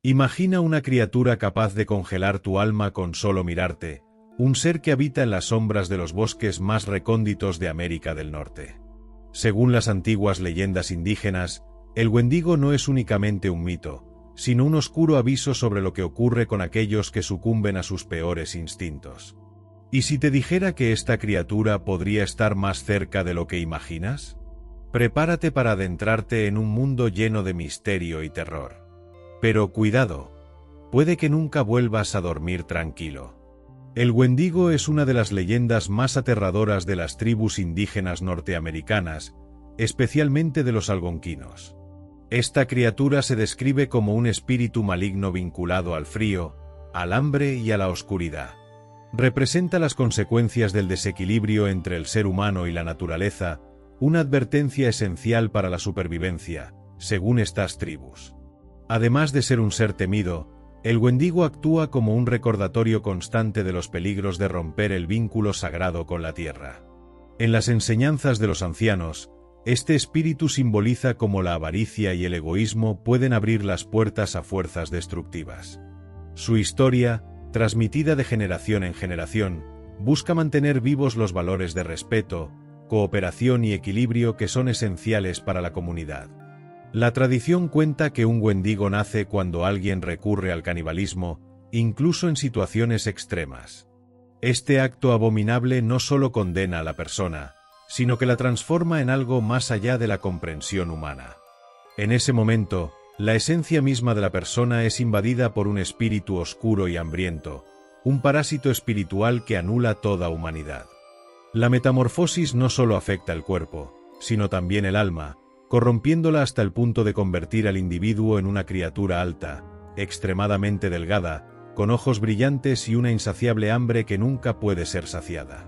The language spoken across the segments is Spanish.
Imagina una criatura capaz de congelar tu alma con solo mirarte, un ser que habita en las sombras de los bosques más recónditos de América del Norte. Según las antiguas leyendas indígenas, el Wendigo no es únicamente un mito, sino un oscuro aviso sobre lo que ocurre con aquellos que sucumben a sus peores instintos. ¿Y si te dijera que esta criatura podría estar más cerca de lo que imaginas? Prepárate para adentrarte en un mundo lleno de misterio y terror. Pero cuidado, puede que nunca vuelvas a dormir tranquilo. El Wendigo es una de las leyendas más aterradoras de las tribus indígenas norteamericanas, especialmente de los algonquinos. Esta criatura se describe como un espíritu maligno vinculado al frío, al hambre y a la oscuridad. Representa las consecuencias del desequilibrio entre el ser humano y la naturaleza, una advertencia esencial para la supervivencia, según estas tribus. Además de ser un ser temido, el Wendigo actúa como un recordatorio constante de los peligros de romper el vínculo sagrado con la tierra. En las enseñanzas de los ancianos, este espíritu simboliza cómo la avaricia y el egoísmo pueden abrir las puertas a fuerzas destructivas. Su historia, transmitida de generación en generación, busca mantener vivos los valores de respeto, cooperación y equilibrio que son esenciales para la comunidad. La tradición cuenta que un Wendigo nace cuando alguien recurre al canibalismo, incluso en situaciones extremas. Este acto abominable no solo condena a la persona, sino que la transforma en algo más allá de la comprensión humana. En ese momento, la esencia misma de la persona es invadida por un espíritu oscuro y hambriento, un parásito espiritual que anula toda humanidad. La metamorfosis no solo afecta el cuerpo, sino también el alma, corrompiéndola hasta el punto de convertir al individuo en una criatura alta, extremadamente delgada, con ojos brillantes y una insaciable hambre que nunca puede ser saciada.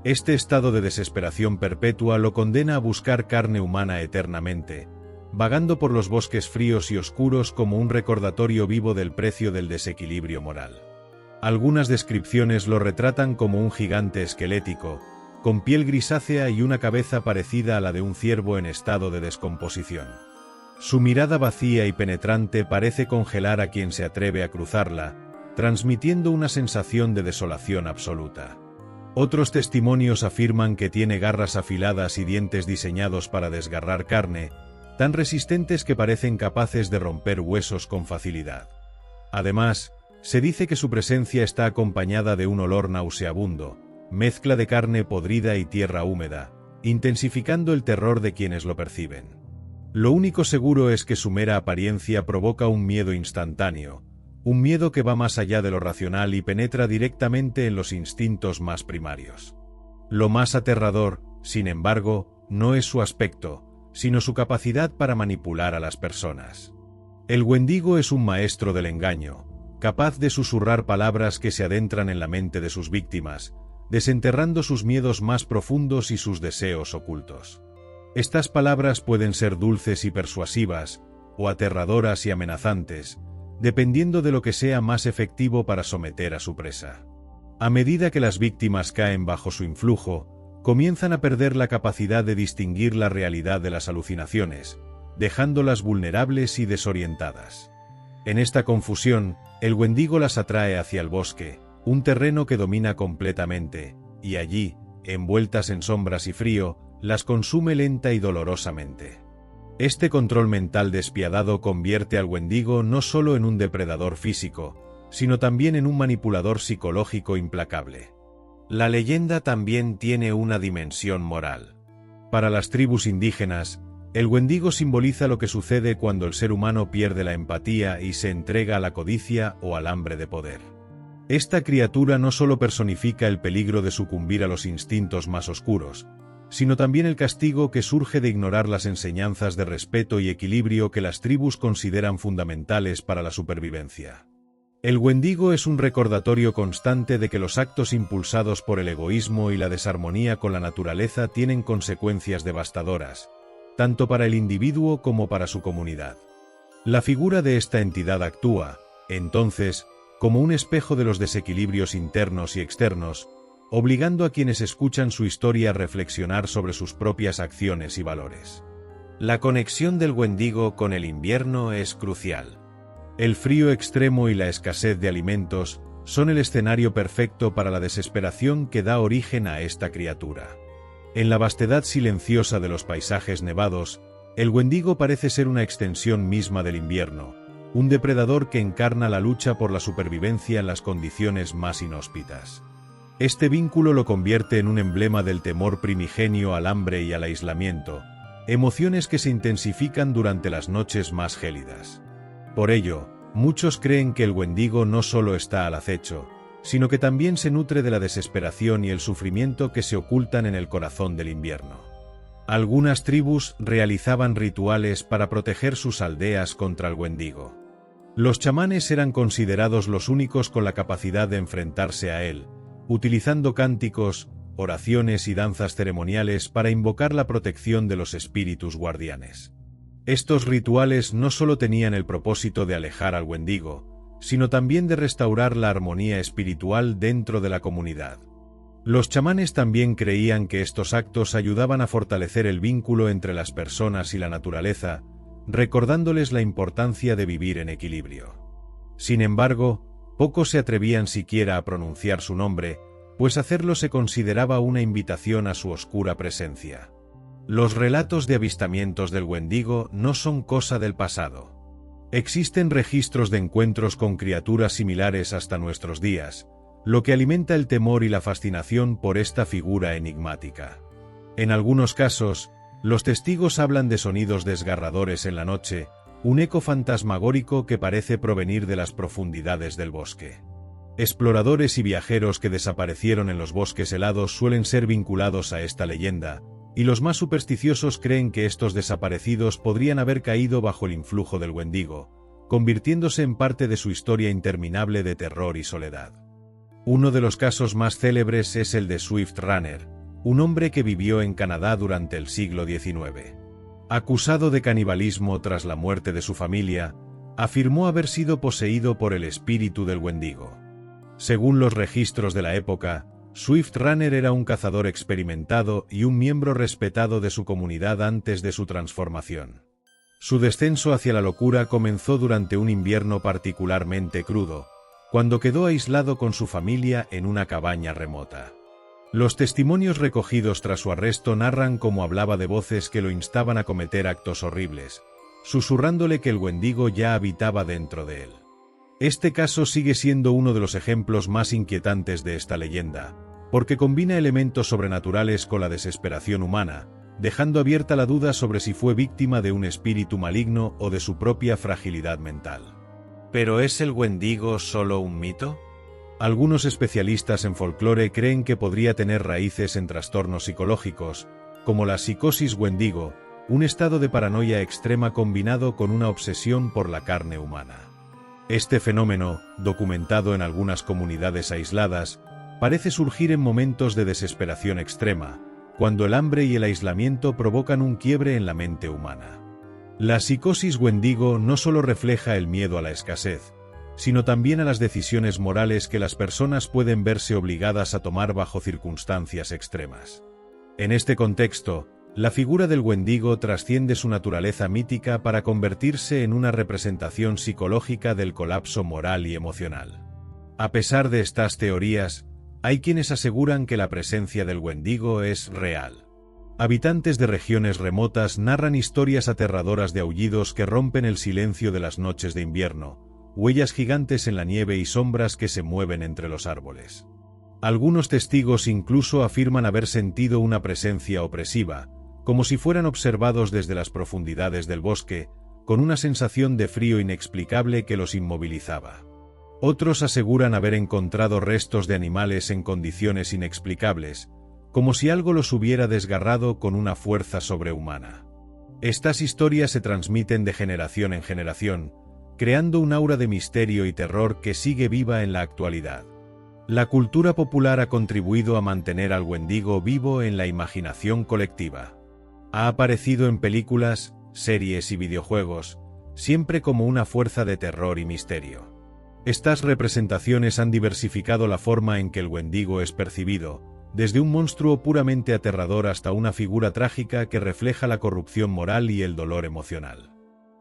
Este estado de desesperación perpetua lo condena a buscar carne humana eternamente, vagando por los bosques fríos y oscuros como un recordatorio vivo del precio del desequilibrio moral. Algunas descripciones lo retratan como un gigante esquelético, con piel grisácea y una cabeza parecida a la de un ciervo en estado de descomposición. Su mirada vacía y penetrante parece congelar a quien se atreve a cruzarla, transmitiendo una sensación de desolación absoluta. Otros testimonios afirman que tiene garras afiladas y dientes diseñados para desgarrar carne, tan resistentes que parecen capaces de romper huesos con facilidad. Además, se dice que su presencia está acompañada de un olor nauseabundo, mezcla de carne podrida y tierra húmeda, intensificando el terror de quienes lo perciben. Lo único seguro es que su mera apariencia provoca un miedo instantáneo, un miedo que va más allá de lo racional y penetra directamente en los instintos más primarios. Lo más aterrador, sin embargo, no es su aspecto, sino su capacidad para manipular a las personas. El Wendigo es un maestro del engaño, capaz de susurrar palabras que se adentran en la mente de sus víctimas, desenterrando sus miedos más profundos y sus deseos ocultos. Estas palabras pueden ser dulces y persuasivas, o aterradoras y amenazantes, dependiendo de lo que sea más efectivo para someter a su presa. A medida que las víctimas caen bajo su influjo, comienzan a perder la capacidad de distinguir la realidad de las alucinaciones, dejándolas vulnerables y desorientadas. En esta confusión, el Wendigo las atrae hacia el bosque, un terreno que domina completamente, y allí, envueltas en sombras y frío, las consume lenta y dolorosamente. Este control mental despiadado convierte al Wendigo no solo en un depredador físico, sino también en un manipulador psicológico implacable. La leyenda también tiene una dimensión moral. Para las tribus indígenas, el Wendigo simboliza lo que sucede cuando el ser humano pierde la empatía y se entrega a la codicia o al hambre de poder. Esta criatura no solo personifica el peligro de sucumbir a los instintos más oscuros, sino también el castigo que surge de ignorar las enseñanzas de respeto y equilibrio que las tribus consideran fundamentales para la supervivencia. El Wendigo es un recordatorio constante de que los actos impulsados por el egoísmo y la desarmonía con la naturaleza tienen consecuencias devastadoras, tanto para el individuo como para su comunidad. La figura de esta entidad actúa, entonces, como un espejo de los desequilibrios internos y externos, obligando a quienes escuchan su historia a reflexionar sobre sus propias acciones y valores. La conexión del Wendigo con el invierno es crucial. El frío extremo y la escasez de alimentos son el escenario perfecto para la desesperación que da origen a esta criatura. En la vastedad silenciosa de los paisajes nevados, el Wendigo parece ser una extensión misma del invierno, un depredador que encarna la lucha por la supervivencia en las condiciones más inhóspitas. Este vínculo lo convierte en un emblema del temor primigenio al hambre y al aislamiento, emociones que se intensifican durante las noches más gélidas. Por ello, muchos creen que el Wendigo no solo está al acecho, sino que también se nutre de la desesperación y el sufrimiento que se ocultan en el corazón del invierno. Algunas tribus realizaban rituales para proteger sus aldeas contra el Wendigo. Los chamanes eran considerados los únicos con la capacidad de enfrentarse a él, utilizando cánticos, oraciones y danzas ceremoniales para invocar la protección de los espíritus guardianes. Estos rituales no solo tenían el propósito de alejar al Wendigo, sino también de restaurar la armonía espiritual dentro de la comunidad. Los chamanes también creían que estos actos ayudaban a fortalecer el vínculo entre las personas y la naturaleza, recordándoles la importancia de vivir en equilibrio. Sin embargo, pocos se atrevían siquiera a pronunciar su nombre, pues hacerlo se consideraba una invitación a su oscura presencia. Los relatos de avistamientos del Wendigo no son cosa del pasado. Existen registros de encuentros con criaturas similares hasta nuestros días, lo que alimenta el temor y la fascinación por esta figura enigmática. En algunos casos, los testigos hablan de sonidos desgarradores en la noche, un eco fantasmagórico que parece provenir de las profundidades del bosque. Exploradores y viajeros que desaparecieron en los bosques helados suelen ser vinculados a esta leyenda, y los más supersticiosos creen que estos desaparecidos podrían haber caído bajo el influjo del Wendigo, convirtiéndose en parte de su historia interminable de terror y soledad. Uno de los casos más célebres es el de Swift Runner, un hombre que vivió en Canadá durante el siglo XIX. Acusado de canibalismo tras la muerte de su familia, afirmó haber sido poseído por el espíritu del Wendigo. Según los registros de la época, Swift Runner era un cazador experimentado y un miembro respetado de su comunidad antes de su transformación. Su descenso hacia la locura comenzó durante un invierno particularmente crudo, cuando quedó aislado con su familia en una cabaña remota. Los testimonios recogidos tras su arresto narran cómo hablaba de voces que lo instaban a cometer actos horribles, susurrándole que el Wendigo ya habitaba dentro de él. Este caso sigue siendo uno de los ejemplos más inquietantes de esta leyenda, porque combina elementos sobrenaturales con la desesperación humana, dejando abierta la duda sobre si fue víctima de un espíritu maligno o de su propia fragilidad mental. ¿Pero es el Wendigo solo un mito? Algunos especialistas en folclore creen que podría tener raíces en trastornos psicológicos, como la psicosis Wendigo, un estado de paranoia extrema combinado con una obsesión por la carne humana. Este fenómeno, documentado en algunas comunidades aisladas, parece surgir en momentos de desesperación extrema, cuando el hambre y el aislamiento provocan un quiebre en la mente humana. La psicosis Wendigo no solo refleja el miedo a la escasez, sino también a las decisiones morales que las personas pueden verse obligadas a tomar bajo circunstancias extremas. En este contexto, la figura del Wendigo trasciende su naturaleza mítica para convertirse en una representación psicológica del colapso moral y emocional. A pesar de estas teorías, hay quienes aseguran que la presencia del Wendigo es real. Habitantes de regiones remotas narran historias aterradoras de aullidos que rompen el silencio de las noches de invierno, huellas gigantes en la nieve y sombras que se mueven entre los árboles. Algunos testigos incluso afirman haber sentido una presencia opresiva, como si fueran observados desde las profundidades del bosque, con una sensación de frío inexplicable que los inmovilizaba. Otros aseguran haber encontrado restos de animales en condiciones inexplicables, como si algo los hubiera desgarrado con una fuerza sobrehumana. Estas historias se transmiten de generación en generación, creando un aura de misterio y terror que sigue viva en la actualidad. La cultura popular ha contribuido a mantener al Wendigo vivo en la imaginación colectiva. Ha aparecido en películas, series y videojuegos, siempre como una fuerza de terror y misterio. Estas representaciones han diversificado la forma en que el Wendigo es percibido, desde un monstruo puramente aterrador hasta una figura trágica que refleja la corrupción moral y el dolor emocional.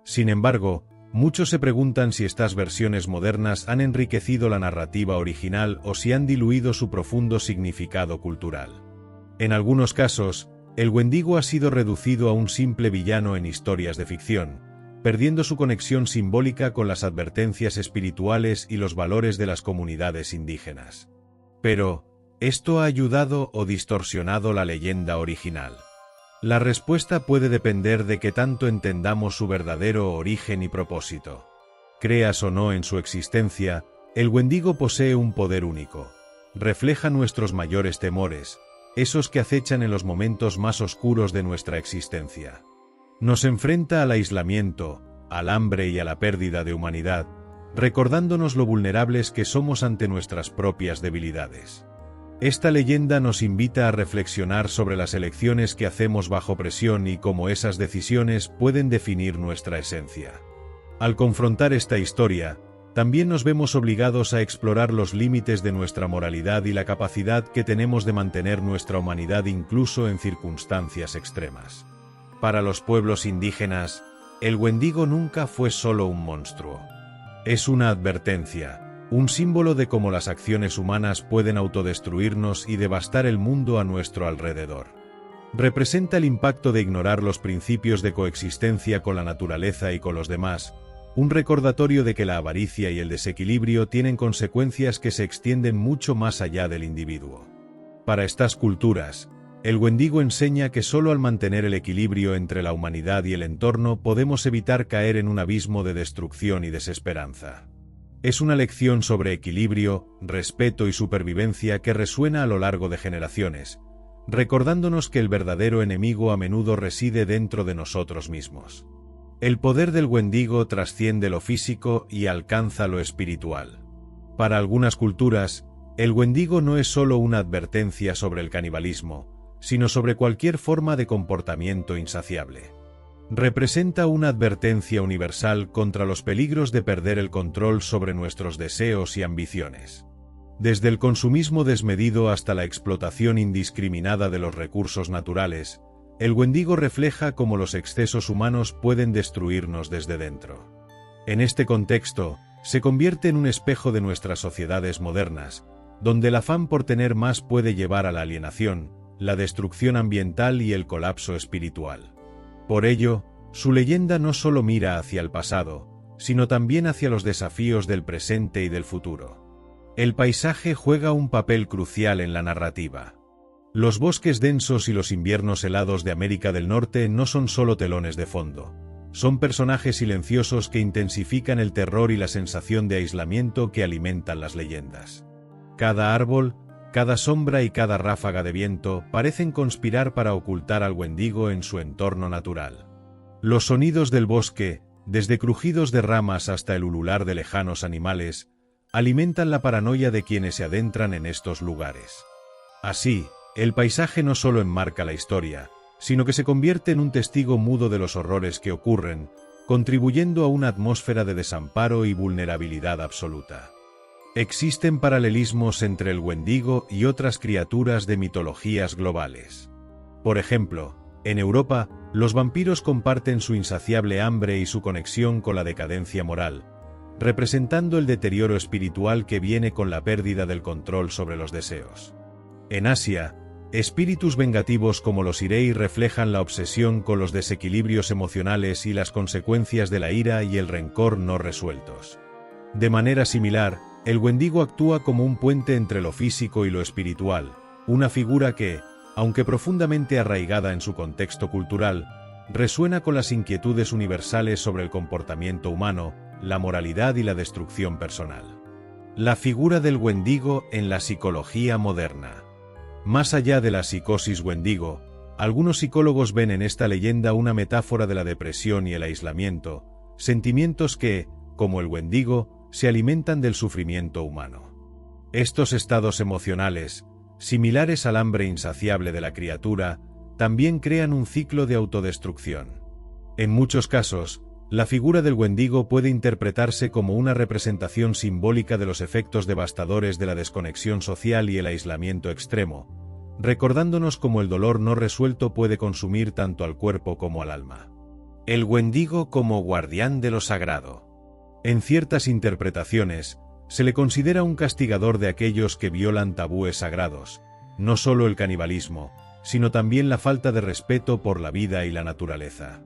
Sin embargo, Muchos se preguntan si estas versiones modernas han enriquecido la narrativa original o si han diluido su profundo significado cultural. En algunos casos, el Wendigo ha sido reducido a un simple villano en historias de ficción, perdiendo su conexión simbólica con las advertencias espirituales y los valores de las comunidades indígenas. Pero, ¿esto ha ayudado o distorsionado la leyenda original? La respuesta puede depender de qué tanto entendamos su verdadero origen y propósito. Creas o no en su existencia, el Wendigo posee un poder único. Refleja nuestros mayores temores, esos que acechan en los momentos más oscuros de nuestra existencia. Nos enfrenta al aislamiento, al hambre y a la pérdida de humanidad, recordándonos lo vulnerables que somos ante nuestras propias debilidades. Esta leyenda nos invita a reflexionar sobre las elecciones que hacemos bajo presión y cómo esas decisiones pueden definir nuestra esencia. Al confrontar esta historia, también nos vemos obligados a explorar los límites de nuestra moralidad y la capacidad que tenemos de mantener nuestra humanidad incluso en circunstancias extremas. Para los pueblos indígenas, el Wendigo nunca fue solo un monstruo. Es una advertencia, un símbolo de cómo las acciones humanas pueden autodestruirnos y devastar el mundo a nuestro alrededor. Representa el impacto de ignorar los principios de coexistencia con la naturaleza y con los demás, un recordatorio de que la avaricia y el desequilibrio tienen consecuencias que se extienden mucho más allá del individuo. Para estas culturas, el Wendigo enseña que solo al mantener el equilibrio entre la humanidad y el entorno podemos evitar caer en un abismo de destrucción y desesperanza. Es una lección sobre equilibrio, respeto y supervivencia que resuena a lo largo de generaciones, recordándonos que el verdadero enemigo a menudo reside dentro de nosotros mismos. El poder del Wendigo trasciende lo físico y alcanza lo espiritual. Para algunas culturas, el Wendigo no es solo una advertencia sobre el canibalismo, sino sobre cualquier forma de comportamiento insaciable. Representa una advertencia universal contra los peligros de perder el control sobre nuestros deseos y ambiciones. Desde el consumismo desmedido hasta la explotación indiscriminada de los recursos naturales, el Wendigo refleja cómo los excesos humanos pueden destruirnos desde dentro. En este contexto, se convierte en un espejo de nuestras sociedades modernas, donde el afán por tener más puede llevar a la alienación, la destrucción ambiental y el colapso espiritual. Por ello, su leyenda no solo mira hacia el pasado, sino también hacia los desafíos del presente y del futuro. El paisaje juega un papel crucial en la narrativa. Los bosques densos y los inviernos helados de América del Norte no son solo telones de fondo, son personajes silenciosos que intensifican el terror y la sensación de aislamiento que alimentan las leyendas. Cada árbol, cada sombra y cada ráfaga de viento parecen conspirar para ocultar al Wendigo en su entorno natural. Los sonidos del bosque, desde crujidos de ramas hasta el ulular de lejanos animales, alimentan la paranoia de quienes se adentran en estos lugares. Así, el paisaje no solo enmarca la historia, sino que se convierte en un testigo mudo de los horrores que ocurren, contribuyendo a una atmósfera de desamparo y vulnerabilidad absoluta. Existen paralelismos entre el Wendigo y otras criaturas de mitologías globales. Por ejemplo, en Europa, los vampiros comparten su insaciable hambre y su conexión con la decadencia moral, representando el deterioro espiritual que viene con la pérdida del control sobre los deseos. En Asia, espíritus vengativos como los Irei reflejan la obsesión con los desequilibrios emocionales y las consecuencias de la ira y el rencor no resueltos. De manera similar, el Wendigo actúa como un puente entre lo físico y lo espiritual, una figura que, aunque profundamente arraigada en su contexto cultural, resuena con las inquietudes universales sobre el comportamiento humano, la moralidad y la destrucción personal. La figura del Wendigo en la psicología moderna. Más allá de la psicosis Wendigo, algunos psicólogos ven en esta leyenda una metáfora de la depresión y el aislamiento, sentimientos que, como el Wendigo, se alimentan del sufrimiento humano. Estos estados emocionales, similares al hambre insaciable de la criatura, también crean un ciclo de autodestrucción. En muchos casos, la figura del Wendigo puede interpretarse como una representación simbólica de los efectos devastadores de la desconexión social y el aislamiento extremo, recordándonos cómo el dolor no resuelto puede consumir tanto al cuerpo como al alma. El Wendigo como guardián de lo sagrado. En ciertas interpretaciones, se le considera un castigador de aquellos que violan tabúes sagrados, no solo el canibalismo, sino también la falta de respeto por la vida y la naturaleza.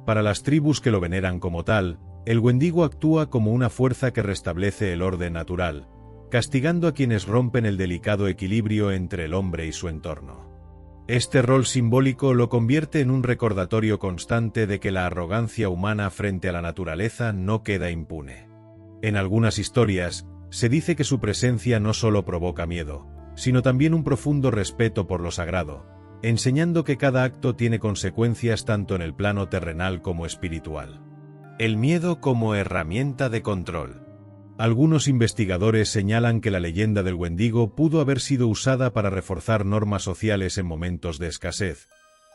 Para las tribus que lo veneran como tal, el Wendigo actúa como una fuerza que restablece el orden natural, castigando a quienes rompen el delicado equilibrio entre el hombre y su entorno. Este rol simbólico lo convierte en un recordatorio constante de que la arrogancia humana frente a la naturaleza no queda impune. En algunas historias, se dice que su presencia no solo provoca miedo, sino también un profundo respeto por lo sagrado, enseñando que cada acto tiene consecuencias tanto en el plano terrenal como espiritual. El miedo como herramienta de control. Algunos investigadores señalan que la leyenda del Wendigo pudo haber sido usada para reforzar normas sociales en momentos de escasez,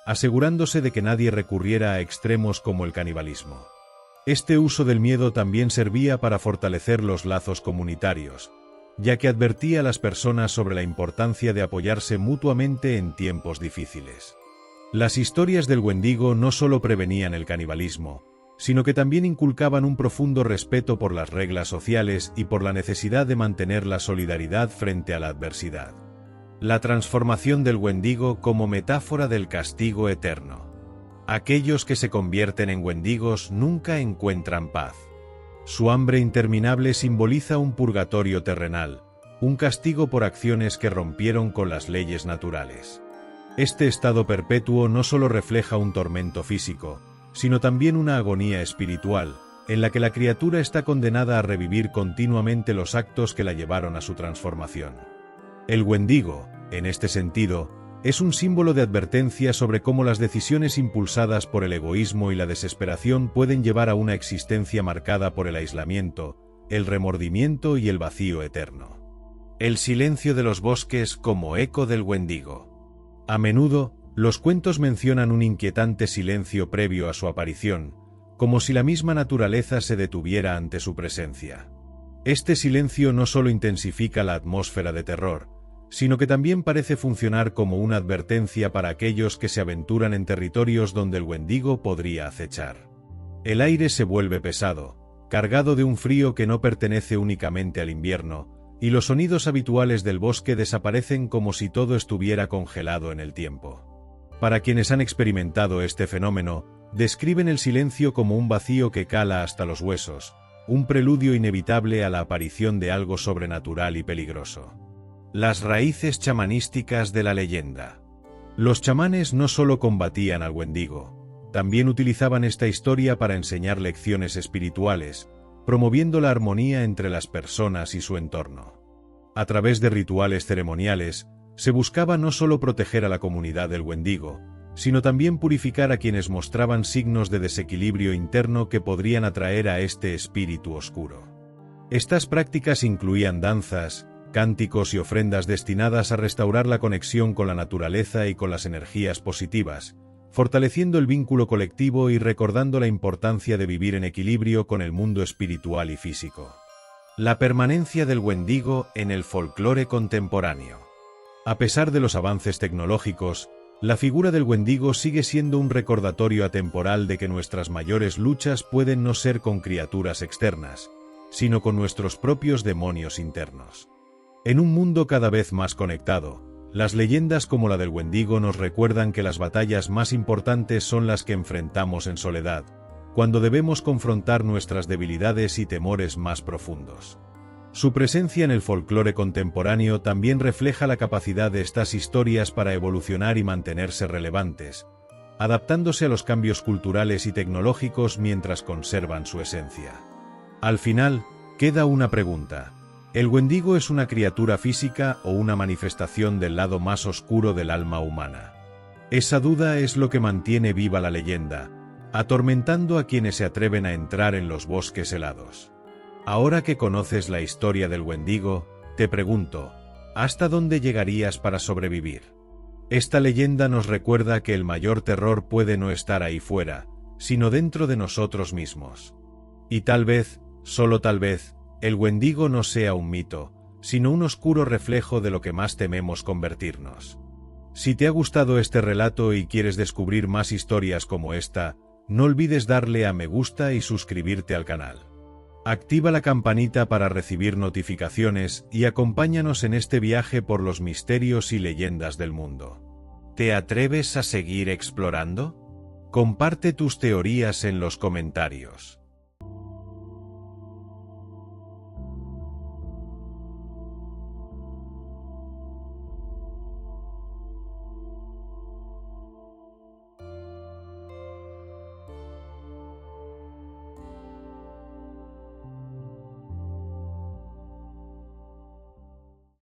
asegurándose de que nadie recurriera a extremos como el canibalismo. Este uso del miedo también servía para fortalecer los lazos comunitarios, ya que advertía a las personas sobre la importancia de apoyarse mutuamente en tiempos difíciles. Las historias del Wendigo no solo prevenían el canibalismo, sino que también inculcaban un profundo respeto por las reglas sociales y por la necesidad de mantener la solidaridad frente a la adversidad. La transformación del Wendigo como metáfora del castigo eterno. Aquellos que se convierten en Wendigos nunca encuentran paz. Su hambre interminable simboliza un purgatorio terrenal, un castigo por acciones que rompieron con las leyes naturales. Este estado perpetuo no solo refleja un tormento físico, sino también una agonía espiritual, en la que la criatura está condenada a revivir continuamente los actos que la llevaron a su transformación. El Wendigo, en este sentido, es un símbolo de advertencia sobre cómo las decisiones impulsadas por el egoísmo y la desesperación pueden llevar a una existencia marcada por el aislamiento, el remordimiento y el vacío eterno. El silencio de los bosques como eco del Wendigo. A menudo, los cuentos mencionan un inquietante silencio previo a su aparición, como si la misma naturaleza se detuviera ante su presencia. Este silencio no solo intensifica la atmósfera de terror, sino que también parece funcionar como una advertencia para aquellos que se aventuran en territorios donde el Wendigo podría acechar. El aire se vuelve pesado, cargado de un frío que no pertenece únicamente al invierno, y los sonidos habituales del bosque desaparecen como si todo estuviera congelado en el tiempo. Para quienes han experimentado este fenómeno, describen el silencio como un vacío que cala hasta los huesos, un preludio inevitable a la aparición de algo sobrenatural y peligroso. Las raíces chamanísticas de la leyenda. Los chamanes no solo combatían al Wendigo, también utilizaban esta historia para enseñar lecciones espirituales, promoviendo la armonía entre las personas y su entorno. A través de rituales ceremoniales, se buscaba no solo proteger a la comunidad del Wendigo, sino también purificar a quienes mostraban signos de desequilibrio interno que podrían atraer a este espíritu oscuro. Estas prácticas incluían danzas, cánticos y ofrendas destinadas a restaurar la conexión con la naturaleza y con las energías positivas, fortaleciendo el vínculo colectivo y recordando la importancia de vivir en equilibrio con el mundo espiritual y físico. La permanencia del Wendigo en el folclore contemporáneo. A pesar de los avances tecnológicos, la figura del Wendigo sigue siendo un recordatorio atemporal de que nuestras mayores luchas pueden no ser con criaturas externas, sino con nuestros propios demonios internos. En un mundo cada vez más conectado, las leyendas como la del Wendigo nos recuerdan que las batallas más importantes son las que enfrentamos en soledad, cuando debemos confrontar nuestras debilidades y temores más profundos. Su presencia en el folclore contemporáneo también refleja la capacidad de estas historias para evolucionar y mantenerse relevantes, adaptándose a los cambios culturales y tecnológicos mientras conservan su esencia. Al final, queda una pregunta. ¿El Wendigo es una criatura física o una manifestación del lado más oscuro del alma humana? Esa duda es lo que mantiene viva la leyenda, atormentando a quienes se atreven a entrar en los bosques helados. Ahora que conoces la historia del Wendigo, te pregunto, ¿hasta dónde llegarías para sobrevivir? Esta leyenda nos recuerda que el mayor terror puede no estar ahí fuera, sino dentro de nosotros mismos. Y tal vez, solo tal vez, el Wendigo no sea un mito, sino un oscuro reflejo de lo que más tememos convertirnos. Si te ha gustado este relato y quieres descubrir más historias como esta, No olvides darle a me gusta y suscribirte al canal. Activa la campanita para recibir notificaciones y acompáñanos en este viaje por los misterios y leyendas del mundo. ¿Te atreves a seguir explorando? Comparte tus teorías en los comentarios.